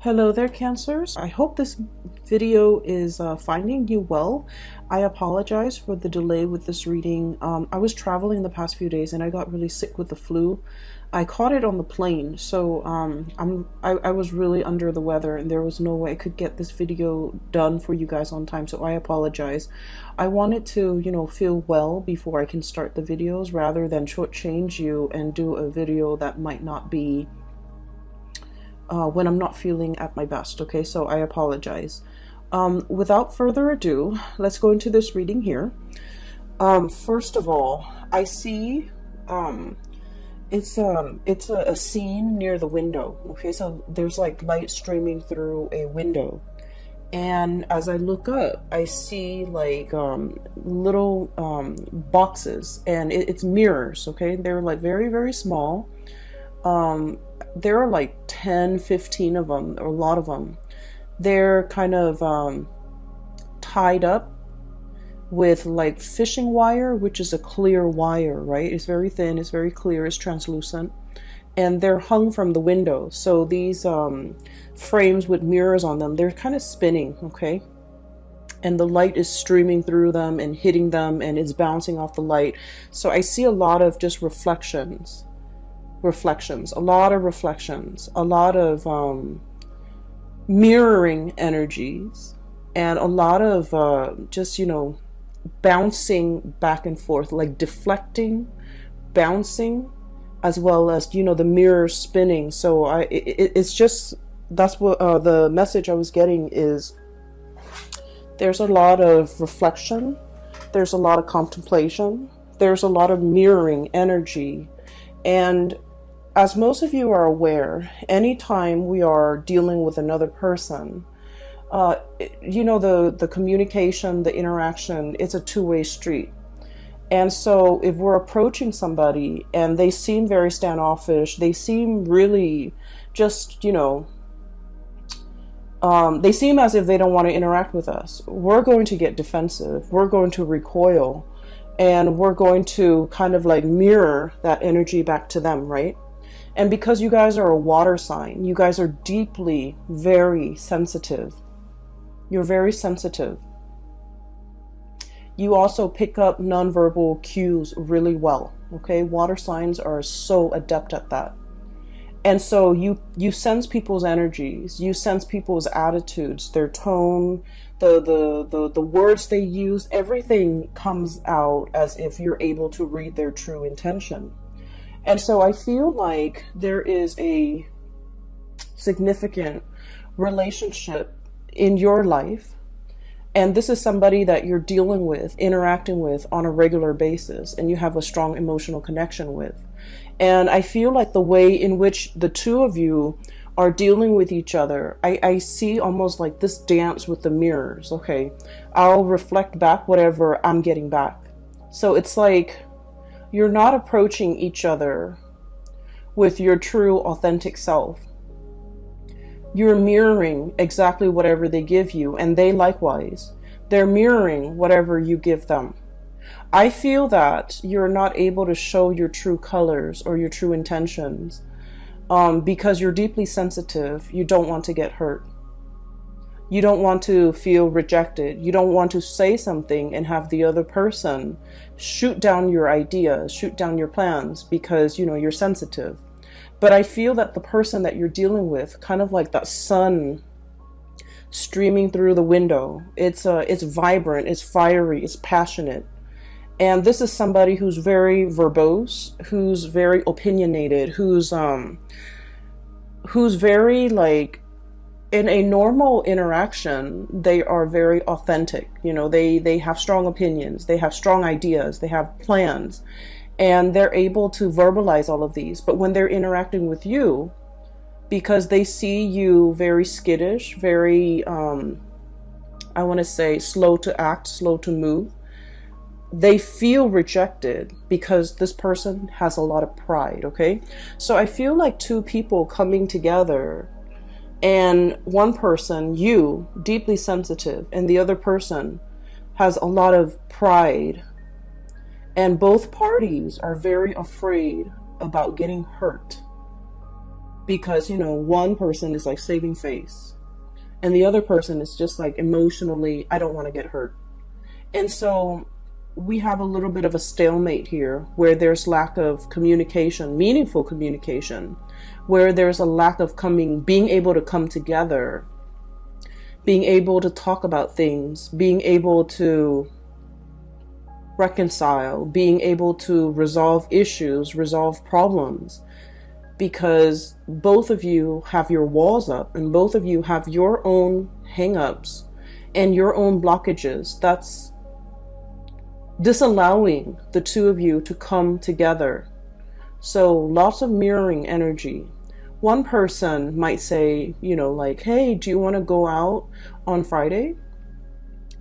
Hello there, Cancers. I hope this video is finding you well. I apologize for the delay with this reading. I was traveling the past few days and I got really sick with the flu. I caught it on the plane, so I was really under the weather and there was no way I could get this video done for you guys on time, so I apologize. I wanted to, feel well before I can start the videos rather than shortchange you and do a video that might not be when I'm not feeling at my best, okay? So I apologize. Without further ado, let's go into this reading here. First of all, I see it's a scene near the window, okay? So there's like light streaming through a window. And as I look up, I see like little boxes, and it's mirrors, okay? They're like very, very small. There are like 10, 15 of them, or a lot of them. They're kind of tied up with like fishing wire, which is a clear wire, right? It's very thin, it's very clear, it's translucent. And they're hung from the window. So these frames with mirrors on them, they're kind of spinning, okay? And the light is streaming through them and hitting them, and it's bouncing off the light. So I see a lot of just reflections, a lot of reflections, a lot of mirroring energies, and a lot of just, bouncing back and forth, like deflecting, bouncing, as well as, the mirror spinning. So it's just, that's what the message I was getting is, there's a lot of reflection, there's a lot of contemplation, there's a lot of mirroring energy. And as most of you are aware, anytime we are dealing with another person, the communication, the interaction, it's a two-way street. And so if we're approaching somebody and they seem very standoffish, they seem really just, they seem as if they don't want to interact with us, we're going to get defensive, we're going to recoil, and we're going to kind of like mirror that energy back to them, right? And because you guys are a water sign, you guys are deeply, very sensitive. You're very sensitive. You also pick up nonverbal cues really well, okay? Water signs are so adept at that. And so you sense people's energies, you sense people's attitudes, their tone, the words they use, everything comes out as if you're able to read their true intention. And so I feel like there is a significant relationship in your life, and this is somebody that you're dealing with, interacting with on a regular basis, and you have a strong emotional connection with. And I feel like the way in which the two of you are dealing with each other, I see almost like this dance with the mirrors, okay? I'll reflect back whatever I'm getting back. So it's like you're not approaching each other with your true, authentic self. You're mirroring exactly whatever they give you, and they likewise. They're mirroring whatever you give them. I feel that you're not able to show your true colors or your true intentions because you're deeply sensitive. You don't want to get hurt. You don't want to feel rejected. You don't want to say something and have the other person shoot down your ideas, shoot down your plans because, you're sensitive. But I feel that the person that you're dealing with, kind of like that sun streaming through the window, it's vibrant, it's fiery, it's passionate. And this is somebody who's very verbose, who's very opinionated, who's very like, in a normal interaction, they are very authentic. They have strong opinions, they have strong ideas, they have plans, and they're able to verbalize all of these. But when they're interacting with you, because they see you very skittish, very, I want to say slow to act, slow to move, they feel rejected because this person has a lot of pride, okay? So I feel like two people coming together, and one person, you, deeply sensitive, and the other person has a lot of pride. And both parties are very afraid about getting hurt. because, you know, one person is like saving face and the other person is just like emotionally, I don't want to get hurt. And so we have a little bit of a stalemate here where there's lack of communication, meaningful communication, where there's a lack of being able to come together, being able to talk about things, being able to reconcile, being able to resolve issues, resolve problems, because both of you have your walls up and both of you have your own hang-ups and your own blockages that's disallowing the two of you to come together. So lots of mirroring energy. One person might say, you know, like, hey, do you want to go out on Friday?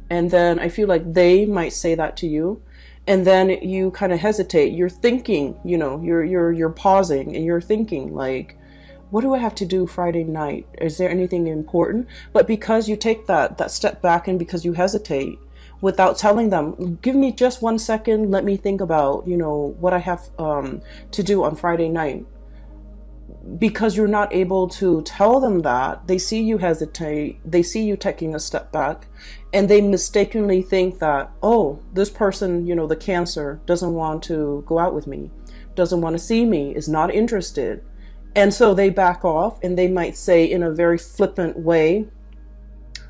And then I feel like they might say that to you. And then you kind of hesitate. You're thinking, you know, you're pausing and you're thinking like, what do I have to do Friday night? Is there anything important? But because you take that step back and because you hesitate without telling them, give me just 1 second, let me think about, you know, what I have to do on Friday night. Because you're not able to tell them that, they see you hesitate, they see you taking a step back, and they mistakenly think that, oh, this person, you know, the Cancer, doesn't want to go out with me, doesn't want to see me, is not interested. And so they back off and they might say in a very flippant way,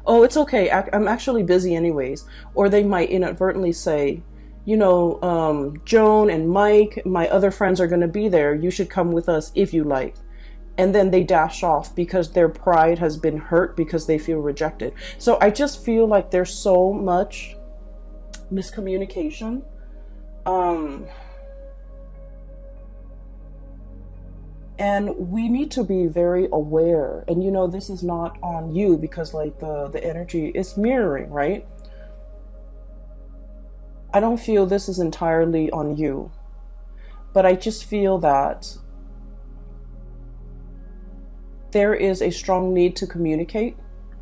oh, it's okay, I'm actually busy anyways. Or they might inadvertently say, you know, Joan and Mike, my other friends are going to be there. You should come with us if you like. And then they dash off because their pride has been hurt because they feel rejected. So I just feel like there's so much miscommunication. And we need to be very aware. And, you know, this is not on you because like the energy is mirroring, right? I don't feel this is entirely on you, but I just feel that there is a strong need to communicate,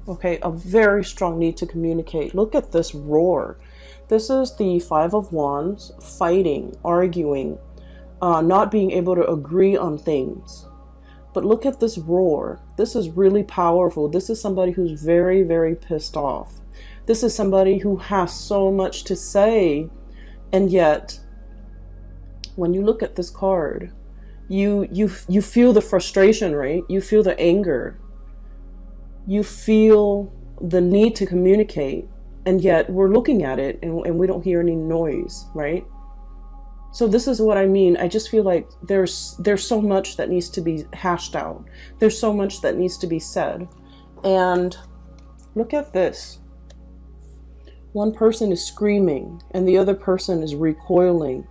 okay? A very strong need to communicate. Look at this roar. This is the Five of Wands, fighting, arguing, not being able to agree on things. But look at this roar. This is really powerful. This is somebody who's very, very pissed off. This is somebody who has so much to say, and yet when you look at this card, you feel the frustration, right? You feel the anger. You feel the need to communicate, and yet we're looking at it and we don't hear any noise, right? So this is what I mean. I just feel like there's so much that needs to be hashed out. There's so much that needs to be said. And look at this. One person is screaming and the other person is recoiling.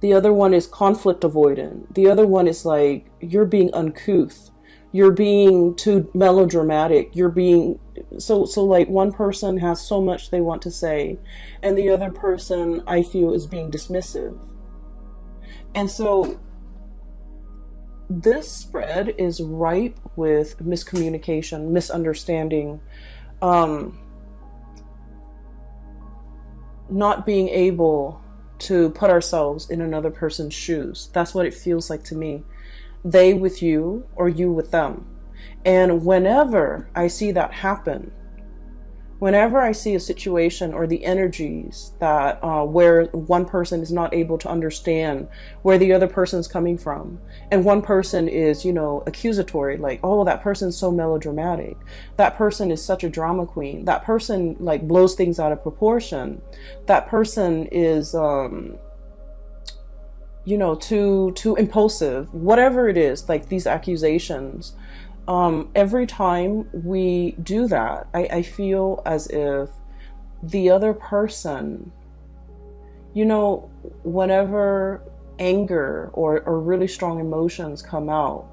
The other one is conflict avoidant. The other one is like, you're being uncouth. You're being too melodramatic. You're being so like one person has so much they want to say and the other person, I feel, is being dismissive. And so this spread is ripe with miscommunication, misunderstanding, not being able to put ourselves in another person's shoes. That's what it feels like to me. They with you or you with them. And whenever I see that happen, whenever I see a situation or the energies that where one person is not able to understand where the other person is coming from, and one person is, you know, accusatory, like, oh, that person's so melodramatic, that person is such a drama queen, that person like blows things out of proportion, that person is you know, too impulsive, whatever it is, like these accusations. Every time we do that, I feel as if the other person, you know, whenever anger or really strong emotions come out,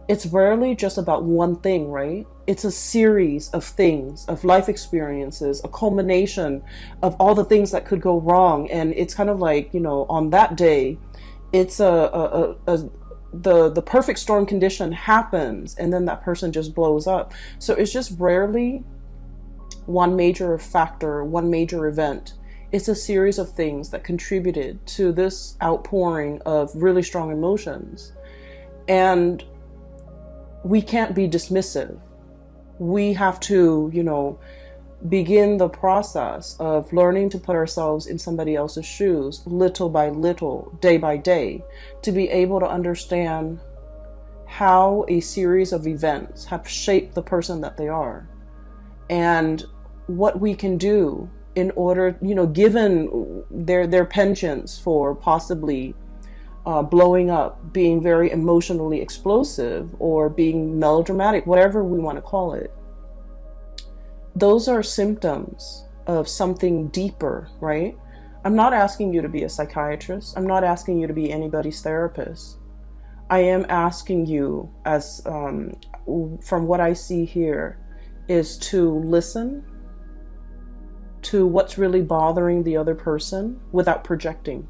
it's rarely just about one thing, right? It's a series of things, of life experiences, a culmination of all the things that could go wrong. And it's kind of like, you know, on that day, it's the perfect storm condition happens and then that person just blows up. So it's just rarely one major factor, one major event. It's a series of things that contributed to this outpouring of really strong emotions. And we can't be dismissive. We have to, begin the process of learning to put ourselves in somebody else's shoes little by little, day by day, to be able to understand how a series of events have shaped the person that they are, and what we can do in order, given their penchants for possibly blowing up, being very emotionally explosive, or being melodramatic, whatever we want to call it. Those are symptoms of something deeper, right? I'm not asking you to be a psychiatrist. I'm not asking you to be anybody's therapist. I am asking you, as from what I see here, is to listen to what's really bothering the other person without projecting,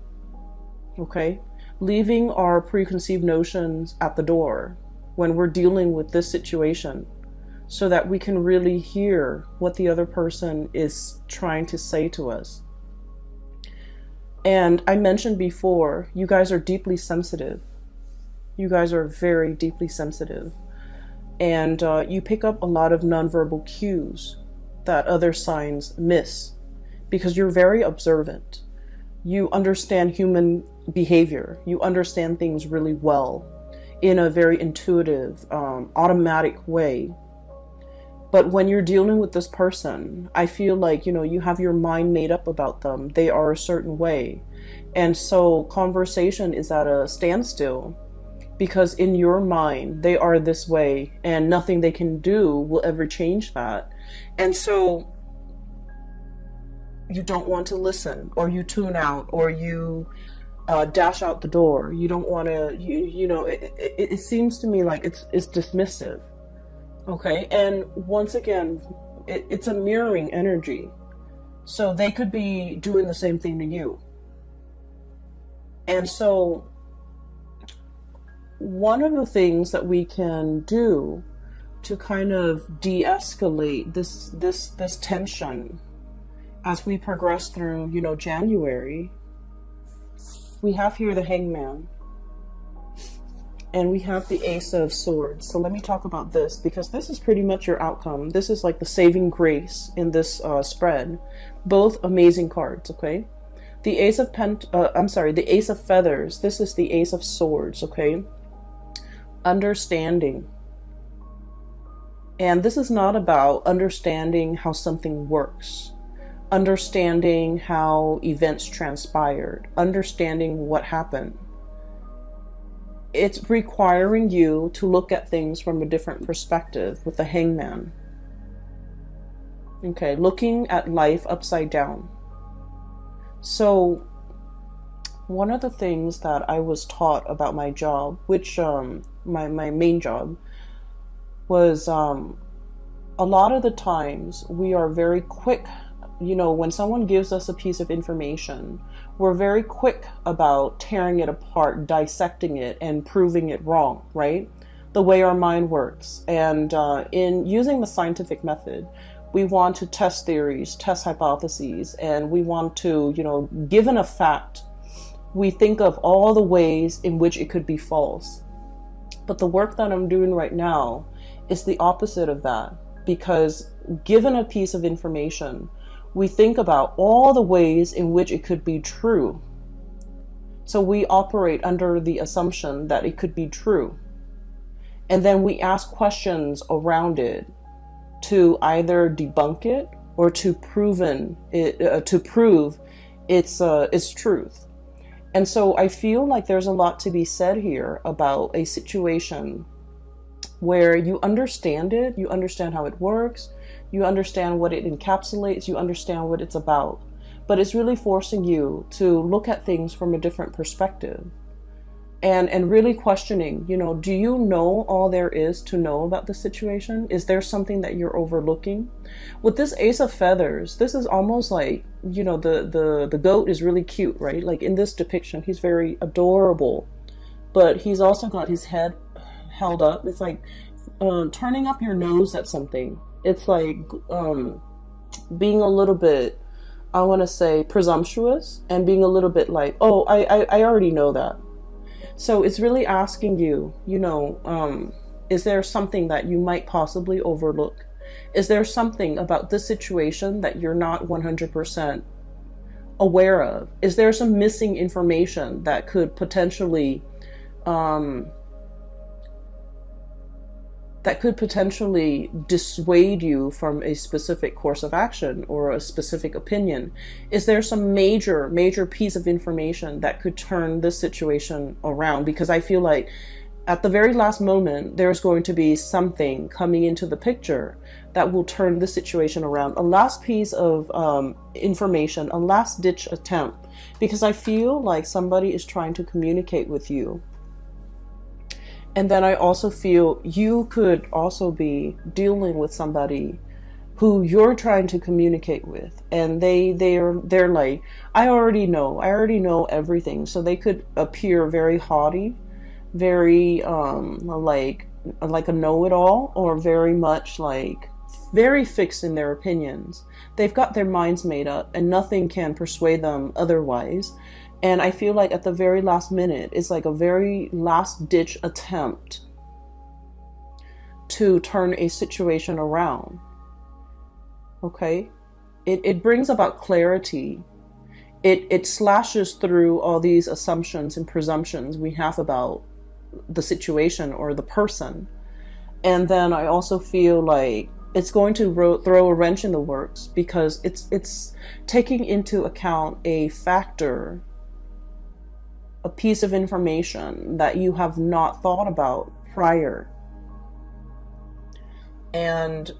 okay? Leaving our preconceived notions at the door when we're dealing with this situation, so that we can really hear what the other person is trying to say to us. And I mentioned before, you guys are deeply sensitive. You guys are very deeply sensitive. And you pick up a lot of nonverbal cues that other signs miss, because you're very observant. You understand human behavior. You understand things really well in a very intuitive, automatic way. But when you're dealing with this person, I feel like, you have your mind made up about them. They are a certain way. And so conversation is at a standstill, because in your mind, they are this way and nothing they can do will ever change that. And so you don't want to listen, or you tune out, or you dash out the door. You don't want to, it seems to me like it's dismissive. Okay, and once again, it's a mirroring energy. So they could be doing the same thing to you. And so one of the things that we can do to kind of de-escalate this tension as we progress through, January, we have here the Hangman. And we have the Ace of Swords. So let me talk about this, because this is pretty much your outcome. This is like the saving grace in this spread. Both amazing cards, okay? The Ace of the Ace of Feathers. This is the Ace of Swords, okay? Understanding. And this is not about understanding how something works, understanding how events transpired, understanding what happened. It's requiring you to look at things from a different perspective with the Hangman. Okay, looking at life upside down. So, one of the things that I was taught about my job, which my main job, was a lot of the times we are very quick, when someone gives us a piece of information, we're very quick about tearing it apart, dissecting it, and proving it wrong, right? The way our mind works. And in using the scientific method, we want to test theories, test hypotheses, and we want to, given a fact, we think of all the ways in which it could be false. But the work that I'm doing right now is the opposite of that, because given a piece of information, we think about all the ways in which it could be true. So we operate under the assumption that it could be true. And then we ask questions around it to either debunk it or to prove its truth. And so I feel like there's a lot to be said here about a situation where you understand it, you understand how it works, you understand what it encapsulates, you understand what it's about, but it's really forcing you to look at things from a different perspective and really questioning, do you know all there is to know about the situation? Is there something that you're overlooking? With this Ace of Feathers, this is almost like, the goat is really cute, right? Like in this depiction, he's very adorable, but he's also got his head held up. It's like turning up your nose at something. It's like being a little bit, I want to say, presumptuous, and being a little bit like, oh, I already know that. So it's really asking you, Is there something that you might possibly overlook? Is there something about this situation that you're not 100% aware of? Is there some missing information that could potentially dissuade you from a specific course of action or a specific opinion? Is there some major piece of information that could turn this situation around? Because I feel like at the very last moment, there's going to be something coming into the picture that will turn the situation around. A last piece of information, a last ditch attempt, because I feel like somebody is trying to communicate with you. And then I also feel you could also be dealing with somebody who you're trying to communicate with, and they're like, I already know everything. So they could appear very haughty, very like a know-it-all, or very much like very fixed in their opinions. They've got their minds made up and nothing can persuade them otherwise. And I feel like at the very last minute, it's like a very last ditch attempt to turn a situation around. Okay? It brings about clarity. It slashes through all these assumptions and presumptions we have about the situation or the person. And then I also feel like it's going to throw a wrench in the works, because it's taking into account a factor, a piece of information that you have not thought about prior. And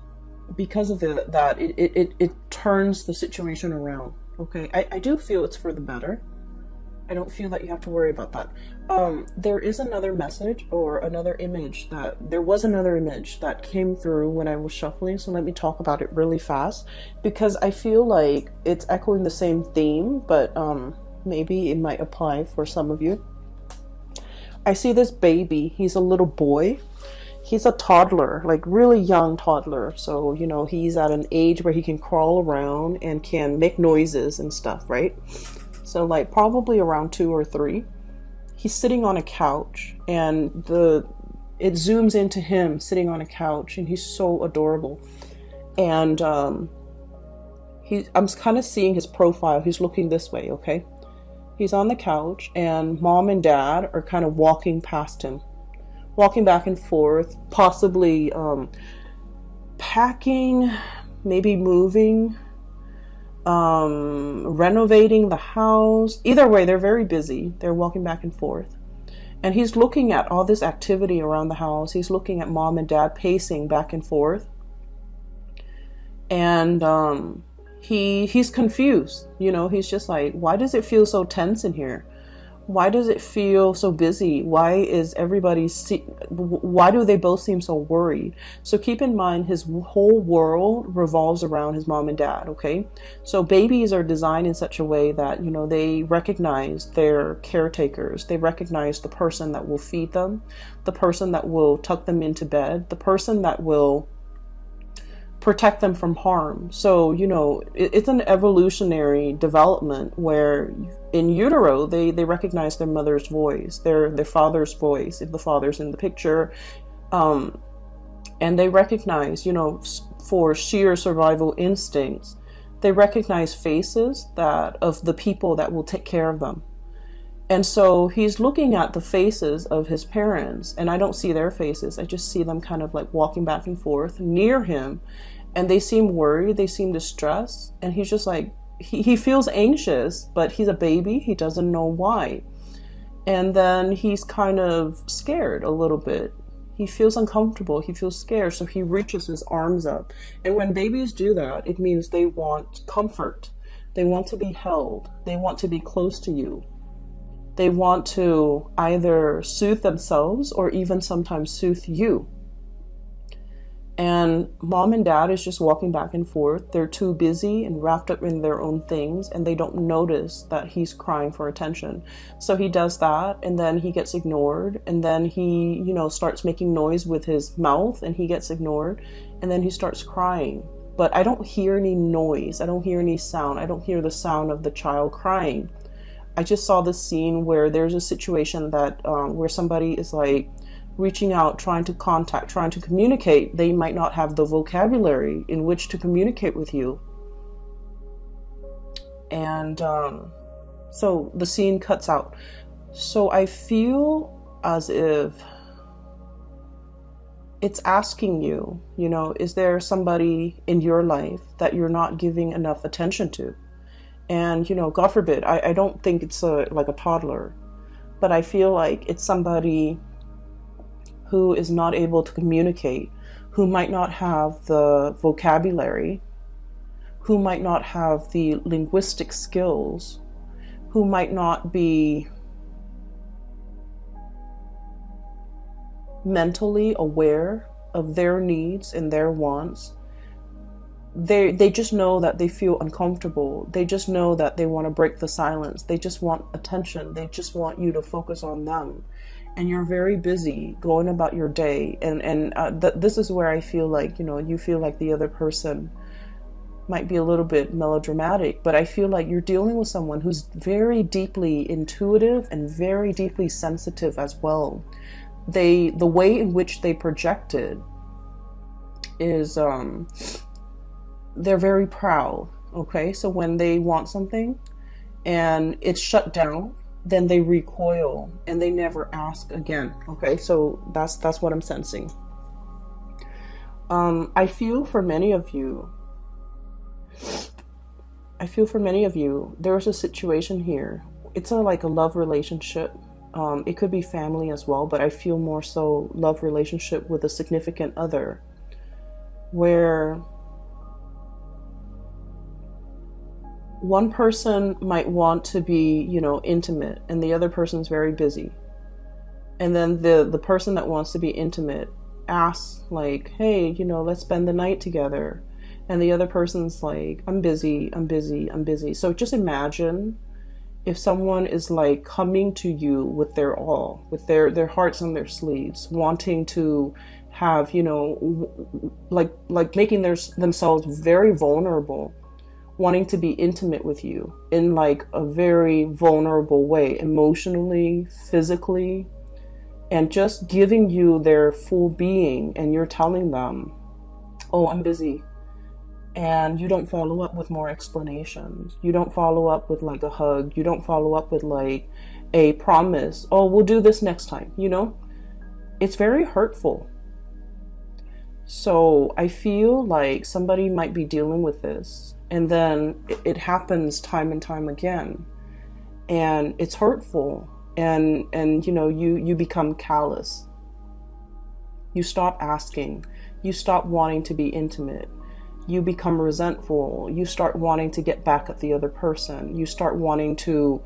because of that, it turns the situation around. Okay, I do feel it's for the better. I don't feel that you have to worry about that. There is another message or another image there was another image that came through when I was shuffling. So let me talk about it really fast, because I feel like it's echoing the same theme, but maybe it might apply for some of you. I see this baby. He's a little boy. He's a toddler, like really young toddler. So, you know, he's at an age where he can crawl around and can make noises and stuff, right? So like probably around 2 or 3. He's sitting on a couch, and it zooms into him sitting on a couch, and he's so adorable. And I'm kind of seeing his profile. He's looking this way, okay? He's on the couch, and mom and dad are kind of walking past him, walking back and forth, possibly packing, maybe moving, renovating the house. Either way, they're very busy. They're walking back and forth. And he's looking at all this activity around the house. He's looking at mom and dad pacing back and forth. And he's confused. You know, he's just like, why does it feel so tense in here? Why does it feel so busy? Why do they both seem so worried? So keep in mind, his whole world revolves around his mom and dad, okay? So babies are designed in such a way that, you know, they recognize their caretakers. They recognize the person that will feed them, the person that will tuck them into bed, the person that will protect them from harm. So, you know, it's an evolutionary development where in utero, they recognize their mother's voice, their father's voice, if the father's in the picture. And they recognize, you know, for sheer survival instincts, they recognize faces of the people that will take care of them. And so he's looking at the faces of his parents, and I don't see their faces. I just see them kind of like walking back and forth near him, and they seem worried, they seem distressed, and he's just like, he feels anxious, but he's a baby, he doesn't know why. And then he's kind of scared a little bit. He feels uncomfortable, he feels scared, so he reaches his arms up. And when babies do that, it means they want comfort. They want to be held. They want to be close to you. They want to either soothe themselves or even sometimes soothe you. And mom and dad is just walking back and forth. They're too busy and wrapped up in their own things, and they don't notice that he's crying for attention. So he does that, and then he gets ignored, and then he, you know, starts making noise with his mouth, and he gets ignored, and then he starts crying. But I don't hear any noise. I don't hear any sound. I don't hear the sound of the child crying. I just saw this scene where there's a situation that where somebody is like reaching out, trying to contact, trying to communicate, they might not have the vocabulary in which to communicate with you. And so the scene cuts out. So I feel as if it's asking you, you know, is there somebody in your life that you're not giving enough attention to? And, you know, God forbid, I don't think it's like a toddler, but I feel like it's somebody who is not able to communicate, who might not have the vocabulary, who might not have the linguistic skills, who might not be mentally aware of their needs and their wants. They just know that they feel uncomfortable. They just know that they want to break the silence. They just want attention. They just want you to focus on them. And you're very busy going about your day. And this is where I feel like, you know, you feel like the other person might be a little bit melodramatic, but I feel like you're dealing with someone who's very deeply intuitive and very deeply sensitive as well. The way in which they project it is they're very proud. Okay, so when they want something and it's shut down, then they recoil and they never ask again. Okay, so that's what I'm sensing. I feel for many of you, there's a situation here. It's like a love relationship. It could be family as well, but I feel more so love relationship with a significant other, where one person might want to be, you know, intimate, and the other person's very busy. And then the person that wants to be intimate asks, like, hey, you know, let's spend the night together. And the other person's like, I'm busy. So just imagine if someone is like coming to you with their all, with their hearts on their sleeves, wanting to have, you know, like making themselves very vulnerable, wanting to be intimate with you in like a very vulnerable way, emotionally, physically, and just giving you their full being, and you're telling them, oh, I'm busy. And you don't follow up with more explanations. You don't follow up with like a hug. You don't follow up with like a promise. Oh, we'll do this next time, you know? It's very hurtful. So I feel like somebody might be dealing with this, and then it happens time and time again. And it's hurtful. And you know, you become callous. You stop asking. You stop wanting to be intimate. You become resentful. You start wanting to get back at the other person. You start wanting to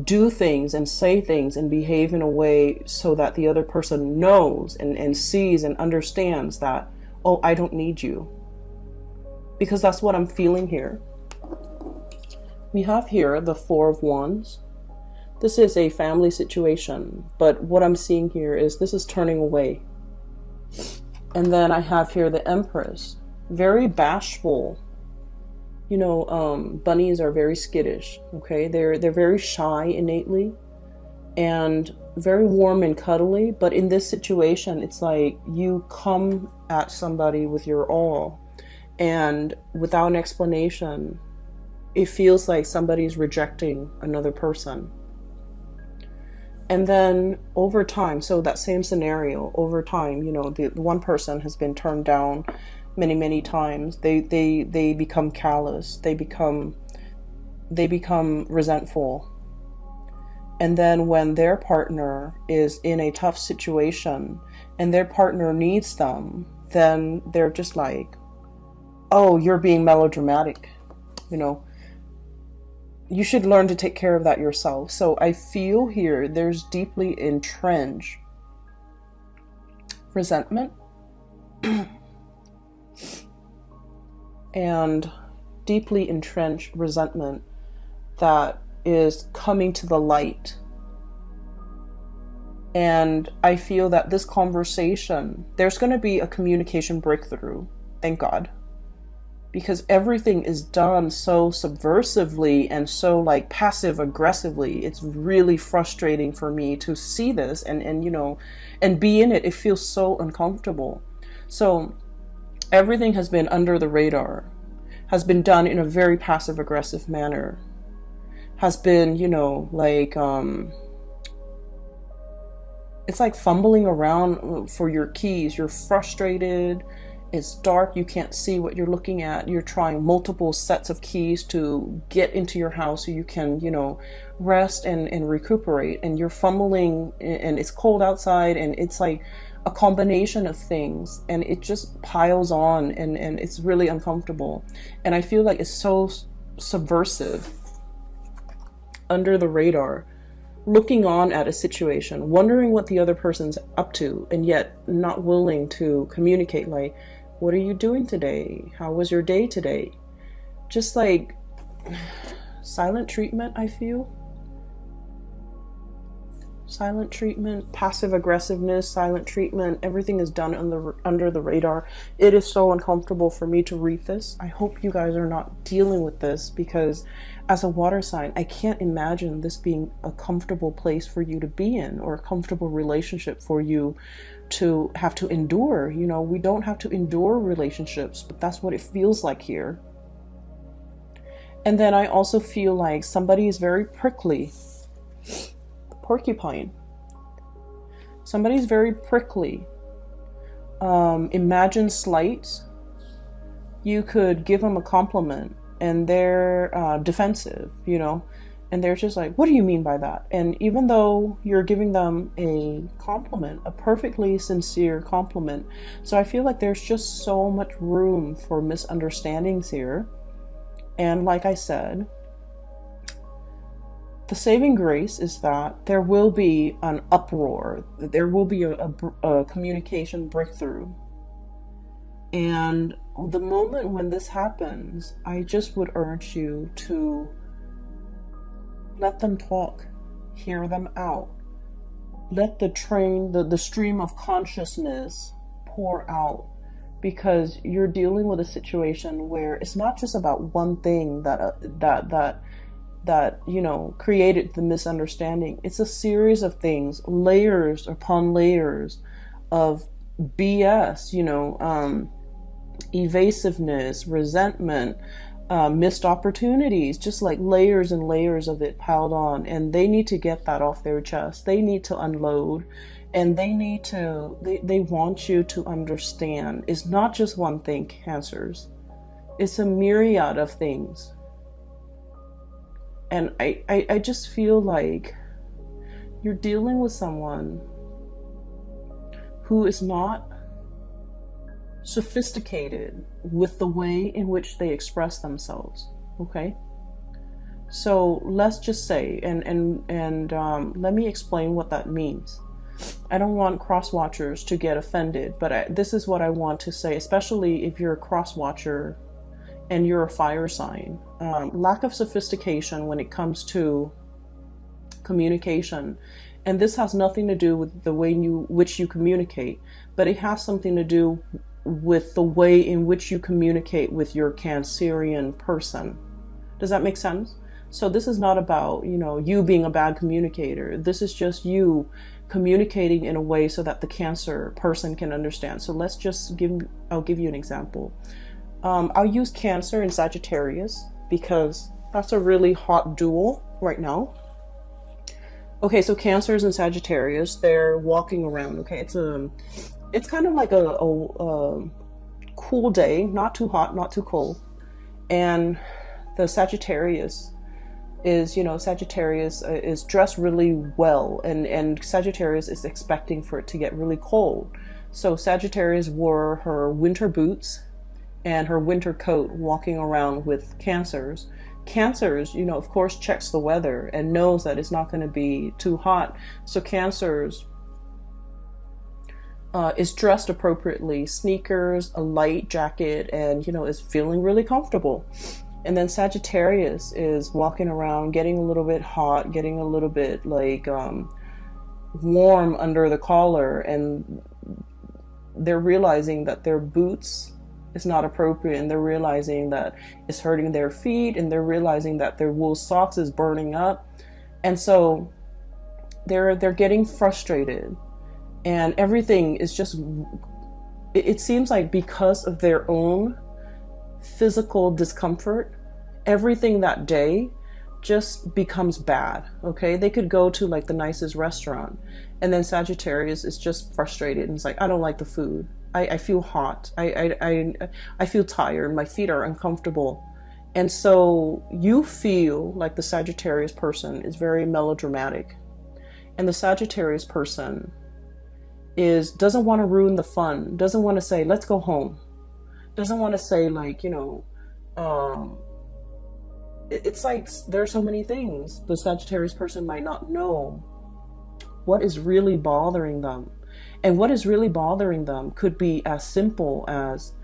do things and say things and behave in a way so that the other person knows and sees and understands that, oh, I don't need you. Because that's what I'm feeling here. We have here the Four of Wands. This is a family situation, but what I'm seeing here is this is turning away. And then I have here the Empress. Very bashful. You know, bunnies are very skittish, okay? They're very shy innately and very warm and cuddly, but in this situation, it's like you come at somebody with your all, and without an explanation, it feels like somebody's rejecting another person. And then over time, so that same scenario, over time, you know, the one person has been turned down many times. They become callous. They become resentful. And then when their partner is in a tough situation and their partner needs them, then they're just like, oh, you're being melodramatic. You know, you should learn to take care of that yourself. So I feel here there's deeply entrenched resentment and deeply entrenched resentment that is coming to the light. And I feel that this conversation, there's going to be a communication breakthrough. Thank God. because everything is done so subversively and so like passive aggressively. It's really frustrating for me to see this and you know, and be in it. It feels so uncomfortable. So everything has been under the radar, has been done in a very passive aggressive manner, has been, you know, like it's like fumbling around for your keys. You're frustrated. It's dark. You can't see what you're looking at. You're trying multiple sets of keys to get into your house so you can, you know, rest and recuperate. And you're fumbling, and it's cold outside, and it's like a combination of things, and it just piles on, and it's really uncomfortable. And I feel like it's so subversive, under the radar, looking on at a situation, wondering what the other person's up to, and yet not willing to communicate, like, what are you doing today? How was your day today? Just like silent treatment, I feel. Silent treatment, passive aggressiveness, silent treatment, everything is done under the radar. It is so uncomfortable for me to read this. I hope you guys are not dealing with this, because as a water sign, I can't imagine this being a comfortable place for you to be in, or a comfortable relationship for you to have to endure. You know, we don't have to endure relationships, but that's what it feels like here. And then I also feel like somebody is very prickly. Porcupine. Somebody's very prickly. Imagine slight. You could give them a compliment and they're defensive, you know, and they're just like, what do you mean by that? And even though you're giving them a compliment, a perfectly sincere compliment, so I feel like there's just so much room for misunderstandings here. And like I said, the saving grace is that there will be an uproar, there will be a communication breakthrough. And the moment when this happens, I just would urge you to let them talk, hear them out. Let the stream of consciousness pour out, because you're dealing with a situation where it's not just about one thing that you know created the misunderstanding. It's a series of things, layers upon layers of BS, you know, evasiveness, resentment, missed opportunities, just like layers and layers of it piled on. And they need to get that off their chest. They need to unload, and they want you to understand it's not just one thing, Cancers. It's a myriad of things. And I just feel like you're dealing with someone who is not sophisticated with the way in which they express themselves. Okay? So let's just say, and let me explain what that means. I don't want cross-watchers to get offended, but this is what I want to say, especially if you're a cross-watcher and you're a fire sign. Lack of sophistication when it comes to communication. And this has nothing to do with the way in which you communicate, but it has something to do with the way in which you communicate with your Cancerian person. Does that make sense? So this is not about, you know, you being a bad communicator. This is just you communicating in a way so that the Cancer person can understand. So let's just I'll give you an example. I'll use Cancer and Sagittarius because that's a really hot duel right now. Okay, so Cancers and Sagittarius, they're walking around. Okay, it's kind of like a cool day, not too hot, not too cold. And the Sagittarius is, you know, Sagittarius is dressed really well, and Sagittarius is expecting for it to get really cold. So Sagittarius wore her winter boots and her winter coat, walking around with Cancers. Cancers, you know, of course, checks the weather and knows that it's not going to be too hot. So Cancers is dressed appropriately, sneakers, a light jacket, and, you know, is feeling really comfortable. And then Sagittarius is walking around, getting a little bit hot, getting a little bit like warm under the collar, and they're realizing that their boots It's not appropriate, and they're realizing that it's hurting their feet, and they're realizing that their wool socks is burning up. And so they're getting frustrated, and everything is just, it seems like because of their own physical discomfort, everything that day just becomes bad. Okay, they could go to like the nicest restaurant, and then Sagittarius is just frustrated and it's like, I don't like the food. I feel hot. I feel tired. My feet are uncomfortable. And so you feel like the Sagittarius person is very melodramatic, and the Sagittarius person doesn't want to ruin the fun, doesn't want to say let's go home, doesn't want to say like, it's like there are so many things. The Sagittarius person might not know what is really bothering them. And what is really bothering them could be as simple as,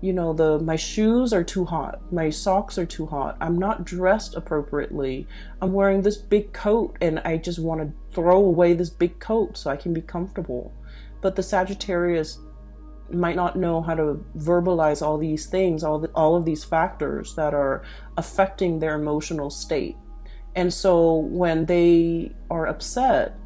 my shoes are too hot, my socks are too hot, I'm not dressed appropriately, I'm wearing this big coat and I just want to throw away this big coat so I can be comfortable. But the Sagittarius might not know how to verbalize all these things, all of these factors that are affecting their emotional state. And so when they are upset,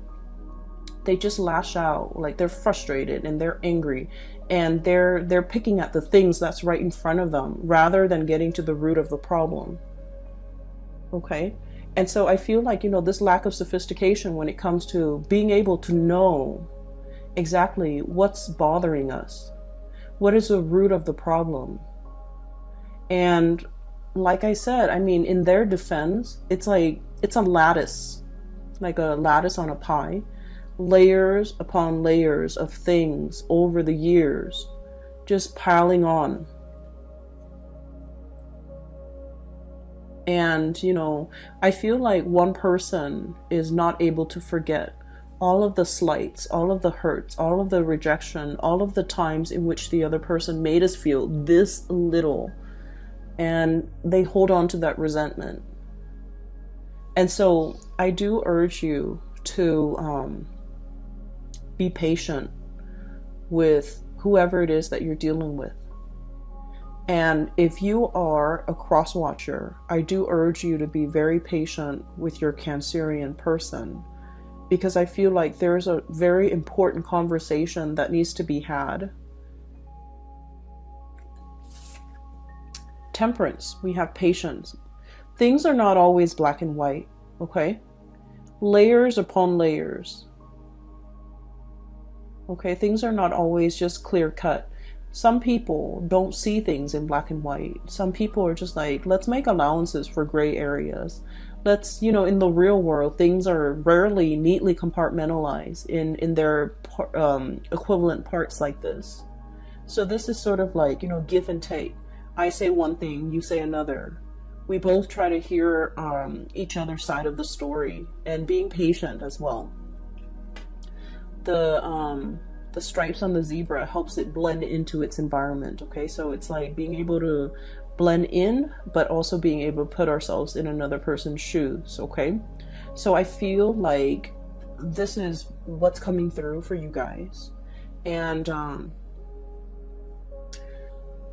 they just lash out, like they're frustrated and they're angry, and they're picking at the things that's right in front of them rather than getting to the root of the problem. Okay? And so I feel like, this lack of sophistication when it comes to being able to know exactly what's bothering us, what is the root of the problem. And like I said, in their defense, it's like it's a lattice, like a lattice on a pie, layers upon layers of things over the years just piling on. And I feel like one person is not able to forget all of the slights, all of the hurts, all of the rejection, all of the times in which the other person made us feel this little, and they hold on to that resentment. And so I do urge you to be patient with whoever it is that you're dealing with. And if you are a cross watcher, I do urge you to be very patient with your Cancerian person, because I feel like there's a very important conversation that needs to be had. Temperance, we have patience. Things are not always black and white, okay? Layers upon layers. Okay, things are not always just clear cut. Some people don't see things in black and white. Some people are just like, let's make allowances for gray areas. Let's, in the real world, things are rarely neatly compartmentalized in their equivalent parts like this. So this is sort of like, give and take. I say one thing, you say another. We both try to hear each other's side of the story, and being patient as well. The stripes on the zebra helps it blend into its environment. Okay, so it's like being able to blend in, but also being able to put ourselves in another person's shoes. Okay, so I feel like this is what's coming through for you guys. And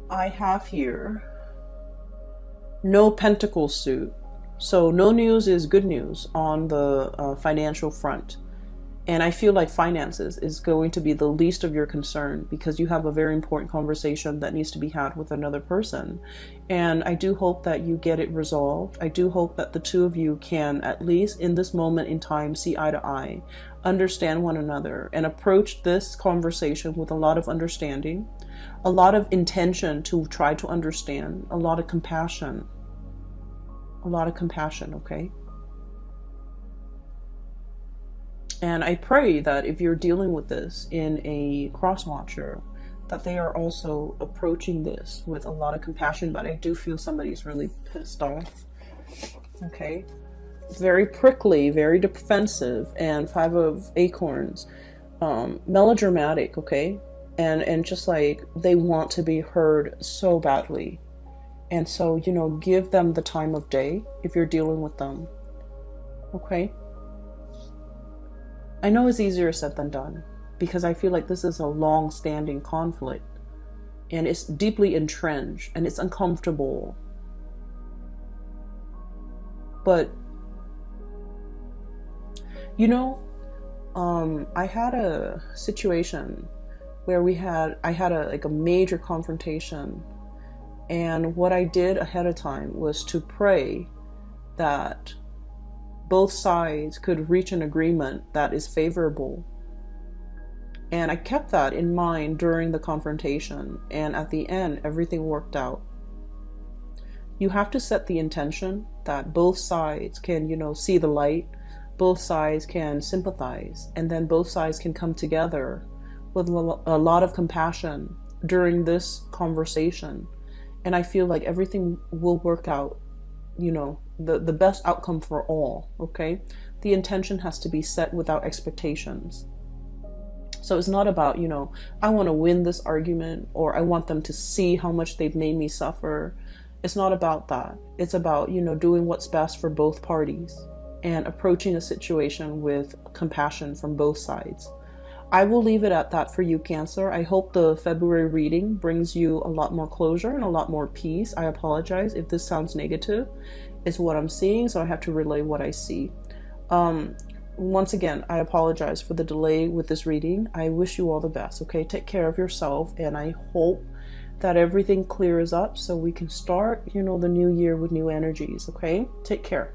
I have here no Pentacles suit. So no news is good news on the financial front. And I feel like finances is going to be the least of your concern, because you have a very important conversation that needs to be had with another person. And I do hope that you get it resolved. I do hope that the two of you can, at least in this moment in time, see eye to eye, understand one another, and approach this conversation with a lot of understanding, a lot of intention to try to understand, a lot of compassion. A lot of compassion, okay? And I pray that if you're dealing with this in a cross-watcher, that they are also approaching this with a lot of compassion. But I do feel somebody's really pissed off. Okay? Very prickly, very defensive, and 5 of acorns. Melodramatic, okay? And just like they want to be heard so badly. And so, give them the time of day if you're dealing with them. Okay? I know it's easier said than done, because I feel like this is a long-standing conflict. and it's deeply entrenched and it's uncomfortable. But you know, I had a situation where I had a major confrontation, and what I did ahead of time was to pray that both sides could reach an agreement that is favorable. And I kept that in mind during the confrontation, and at the end, everything worked out. You have to set the intention that both sides can, see the light, both sides can sympathize, and then both sides can come together with a lot of compassion during this conversation. And I feel like everything will work out, the best outcome for all, okay? The intention has to be set without expectations. So it's not about, I want to win this argument, or I want them to see how much they've made me suffer. It's not about that. It's about, doing what's best for both parties and approaching a situation with compassion from both sides. I will leave it at that for you, Cancer. I hope the February reading brings you a lot more closure and a lot more peace. I apologize if this sounds negative. It's what I'm seeing, so I have to relay what I see. Once again, I apologize for the delay with this reading. I wish you all the best, okay? Take care of yourself, and I hope that everything clears up so we can start, the new year with new energies, okay? Take care.